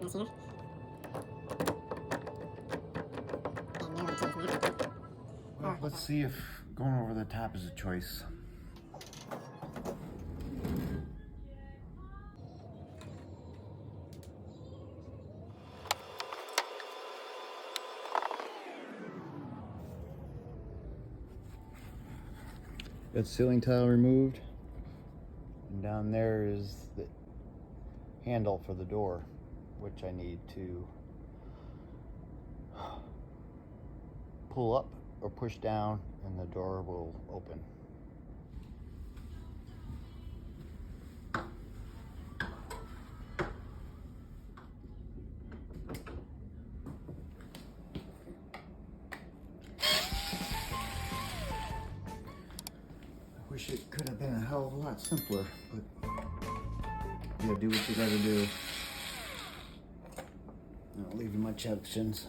buttons here. And narrow too, isn't it? Well, let's see if going over the top is a choice. Got ceiling tile removed, and down there is the handle for the door, which I need to pull up or push down and the door will open. Wish it could have been a hell of a lot simpler, but you gotta do what you gotta do. I'll leave you my options.